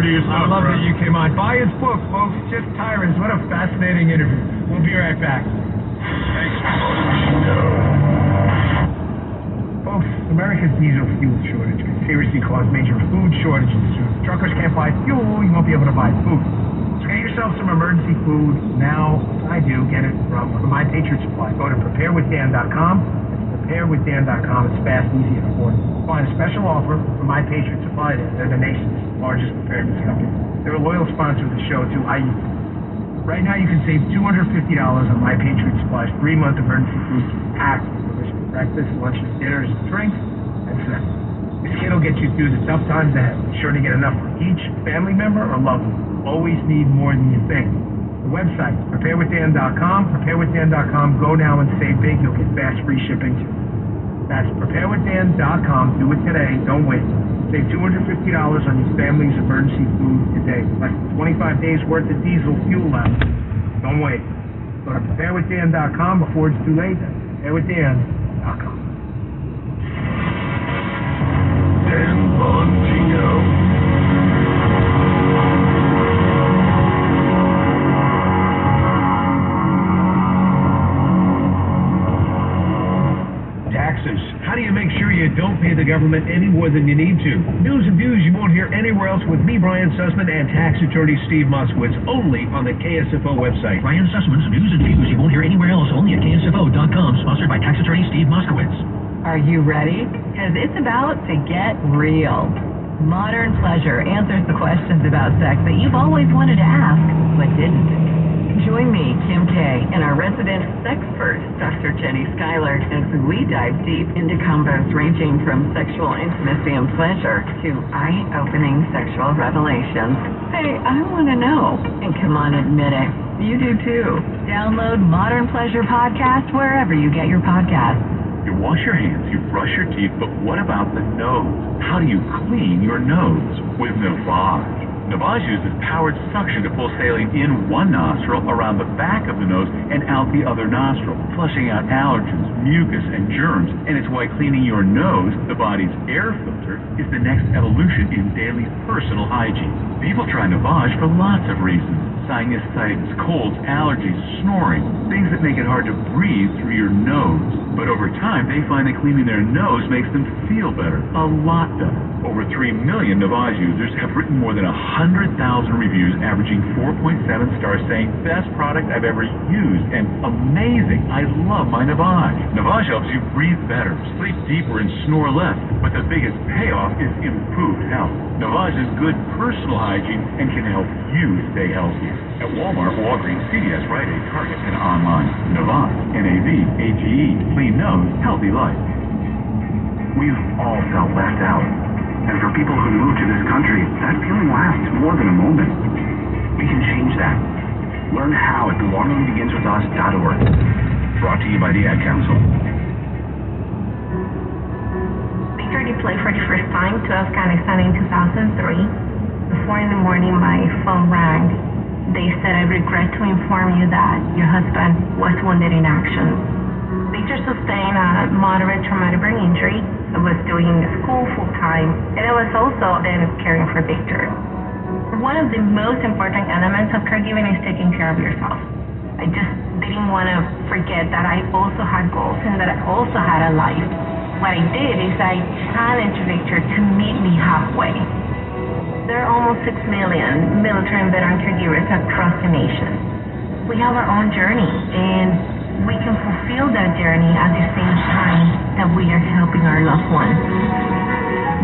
to yourself. I love that you came on. Buy his book, folks. Just Tyrants. What a fascinating interview. We'll be right back. Thanks for letting Folks, America's diesel fuel shortage could seriously cause major food shortages soon. Truckers can't buy fuel, you won't be able to buy food. So get yourself some emergency food now. I do. Get it from My Patriot Supply. Go to preparewithdan.com. It's preparewithdan.com. It's fast, easy, and affordable. Find a special offer from My Patriot Supply. They're the nation's largest preparedness company. They're a loyal sponsor of the show, too. Right now, you can save $250 on My Patriot Supply's 3-month emergency food packed with delicious breakfast, lunches, dinners, drinks, and snacks. This kit will get you through the tough times ahead. Be sure to get enough for each family member or loved one. Always need more than you think. The website, preparewithdan.com, preparewithdan.com. Go now and save big. You'll get fast, free shipping, too. That's preparewithdan.com. Do it today. Don't wait. Save $250 on your family's emergency food today. Less than 25 days worth of diesel fuel left. Don't wait. Go to preparewithdan.com before it's too late. Preparewithdan.com. Dan Bongino. Taxes. How do you make sure you don't pay the government any more than you need to? News and views you won't hear anywhere else with me, Brian Sussman, and tax attorney Steve Moskowitz, only on the KSFO website. Brian Sussman's News and Views you won't hear anywhere else, only at KSFO.com, sponsored by tax attorney Steve Moskowitz. Are you ready? Because it's about to get real. Modern Pleasure answers the questions about sex that you've always wanted to ask, but didn't. Join me, Kim K, and our resident sexpert, Dr. Jenny Schuyler, as we dive deep into combos ranging from sexual intimacy and pleasure to eye-opening sexual revelations. Hey, I want to know. And come on, admit it. You do too. Download Modern Pleasure Podcast wherever you get your podcasts. You wash your hands, you brush your teeth, but what about the nose? How do you clean your nose? With Novato. Novato uses powered suction to pull saline in one nostril, around the back of the nose, and out the other nostril, flushing out allergens, mucus, and germs. And it's why cleaning your nose, the body's air filter, is the next evolution in daily personal hygiene. People try Novato for lots of reasons. Sinusitis, colds, allergies, snoring, things that make it hard to breathe through your nose. But over time, they find that cleaning their nose makes them feel better, a lot better. Over 3 million Novato users have written more than 100,000 reviews, averaging 4.7 stars, saying, best product I've ever used, and amazing, I love my Novato. Novato helps you breathe better, sleep deeper, and snore less, but the biggest payoff is improved health. Novato is good personal hygiene and can help you stay healthy. At Walmart, Walgreens, CVS, Rite Aid, Target, and online. Novato, N-A-V-A-T-E, clean nose, healthy life. We've all felt left out. And for people who move to this country, that feeling lasts more than a moment. We can change that. Learn how at belongingbeginswithus.org. Brought to you by the Ad Council. Victor deployed for the first time to Afghanistan in 2003. 4 a.m, my phone rang. They said, I regret to inform you that your husband was wounded in action. Victor sustained a moderate traumatic brain injury. I was doing school full-time, and I was also then caring for Victor. One of the most important elements of caregiving is taking care of yourself. I just didn't want to forget that I also had goals and that I also had a life. What I did is I challenged Victor to meet me halfway. There are almost 6 million military and veteran caregivers across the nation. We have our own journey, and we can fulfill that journey at the same time that we are helping our loved ones.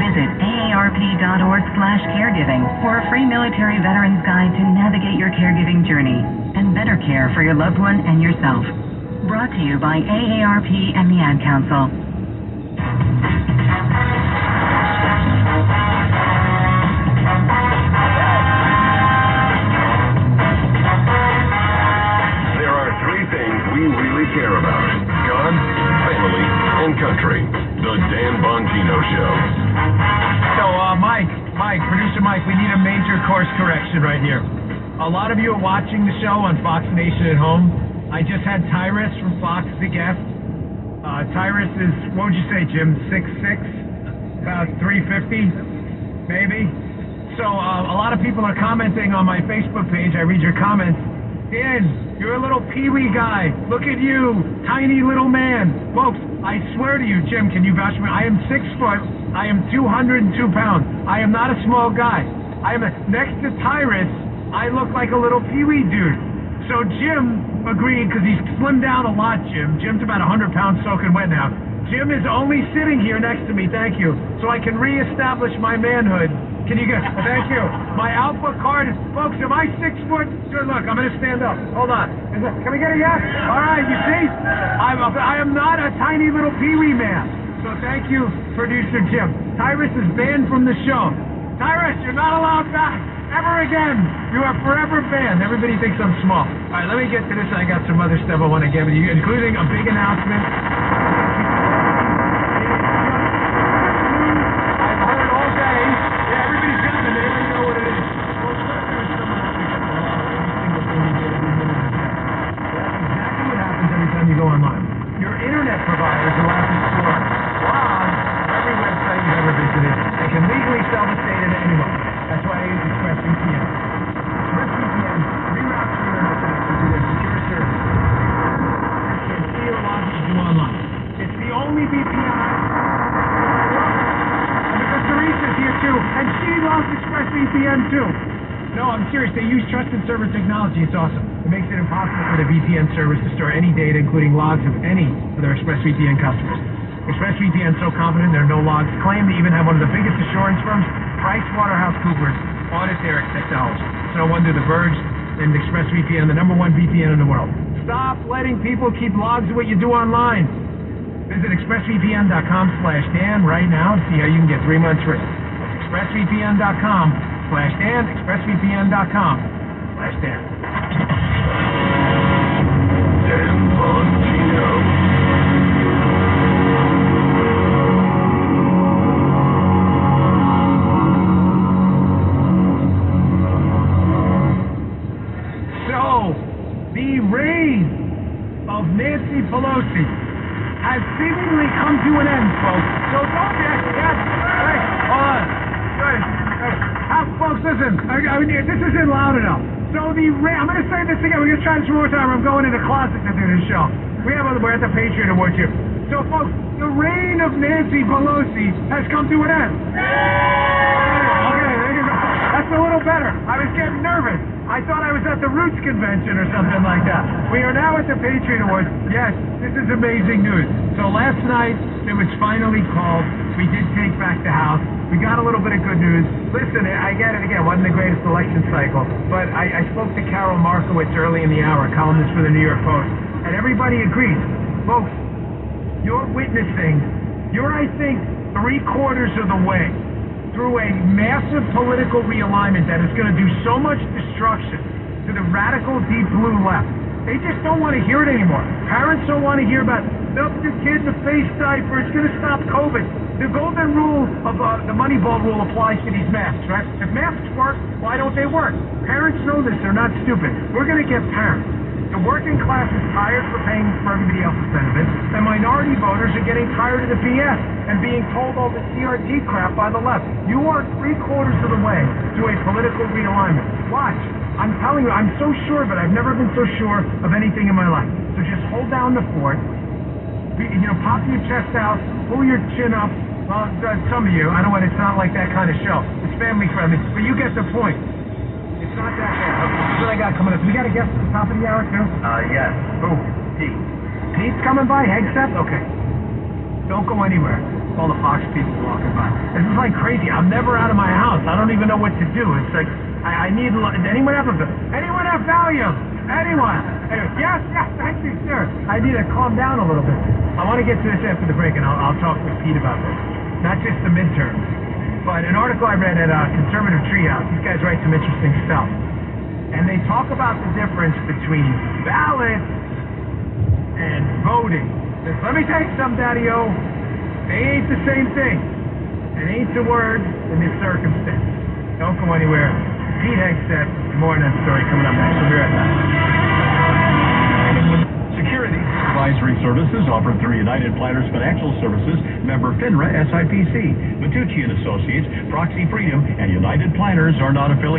Visit aarp.org/caregiving for a free military veterans guide to navigate your caregiving journey and better care for your loved one and yourself. Brought to you by AARP and the Ad Council. There are 3 things we really care about: God, family, and country. The Dan Bongino Show. So, Mike, producer Mike, we need a major course correction right here. A lot of you are watching the show on Fox Nation at home. I just had Tyrus from Fox the guest. Tyrus is, what would you say, Jim, 6'6", about 350, maybe? So a lot of people are commenting on my Facebook page. I read your comments. Dan, you're a little peewee guy. Look at you, tiny little man. Folks, I swear to you, Jim, can you vouch for me? I am 6 foot. I am 202 pounds. I am not a small guy. Next to Tyrus, I look like a little peewee dude. So Jim agreed, because he's slimmed down a lot, Jim. Jim's about 100 pounds soaking wet now. Jim is only sitting here next to me, thank you, so I can reestablish my manhood. Can you get, thank you. My alpha card, folks, am I 6 foot? Good, look, I'm going to stand up. Hold on. Can we get a yes? All right, you see? I am not a tiny little peewee man. So thank you, producer Jim. Tyrus is banned from the show. Tyrus, you're not allowed back ever again. You are forever banned. Everybody thinks I'm small. All right, let me get to this. I got some other stuff I want to give you, including a big announcement. You go online. Your internet provider is allowed to store blogs for every website you've ever visited and can legally sell this data to anyone. That's why I use ExpressVPN. ExpressVPN reroutes your internet connection to their secure service. You can see your logs you do online. It's the only VPN I love. And because Teresa's here too, and she loves ExpressVPN too. No, I'm serious. They use trusted server technology. It's awesome. It makes it impossible for the VPN service to store any data, including logs of any of their ExpressVPN customers. ExpressVPN is so confident there are no logs, claim they even have one of the biggest assurance firms, PricewaterhouseCoopers, audit their technology. It's no wonder The Verge and ExpressVPN, the #1 VPN in the world. Stop letting people keep logs of what you do online. Visit expressvpn.com/Dan right now to see how you can get 3 months free. That's expressvpn.com/Dan, expressvpn.com/Dan. Dan Bongino. So, the reign of Nancy Pelosi has seemingly come to an end, folks. So don't yes, wait, hold on. Wait. Folks, listen, this isn't loud enough. So I'm going to say this again. We're going to try this one more time. I'm going in the closet to do this show. We're at the Patriot Awards here. So, folks, the reign of Nancy Pelosi has come to an end. Okay, there you go. That's a little better. I was getting nervous. I thought I was at the Roots convention or something like that. We are now at the Patriot Awards. Yes, this is amazing news. So last night, it was finally called. We did take back the House. We got a little bit of good news. Listen, I get it again. Wasn't the greatest election cycle. But I spoke to Carol Markowitz early in the hour, columnist for the New York Post. And everybody agrees. Folks, you're witnessing, I think, 3/4 of the way through a massive political realignment that is going to do so much destruction to the radical deep blue left. They just don't want to hear it anymore. Parents don't want to hear about stuff your kid in the face diaper. It's going to stop COVID. The golden rule of the Moneyball rule applies to these masks, right? If masks work, why don't they work? Parents know this. They're not stupid. We're going to get parents. The working class is tired for paying for everybody else's benefits, and minority voters are getting tired of the BS and being told all the CRT crap by the left. You are 3/4 of the way to a political realignment. Watch. I'm telling you, I'm so sure, but I've never been so sure of anything in my life. So just hold down the fort. Pop your chest out, pull your chin up. Well, some of you, it's not like that kind of show. It's family friendly, but you get the point. It's not that bad. Okay, what I got coming up? We got a guest at the top of the hour, too? Yes. Who? Pete. Pete's coming by? Hegseth? Okay. Don't go anywhere. All the Fox people walking by. This is like crazy. I'm never out of my house. I don't even know what to do. It's like, I need, anyone have Valium? Anyone? Anyway, yes, thank you, sir. I need to calm down a little bit. I want to get to this after the break, and I'll talk with Pete about this. Not just the midterms, but an article I read at Conservative Treehouse. These guys write some interesting stuff. And they talk about the difference between ballots and voting. Let me tell you something, Daddy-O. They ain't the same thing. It ain't the word in this circumstance. Don't go anywhere. Pete Hegseth, more on that story coming up next. We'll be right back. Security advisory services offered through United Planners Financial Services, member FINRA SIPC. Matucci and Associates, Proxy Freedom, and United Planners are not affiliated.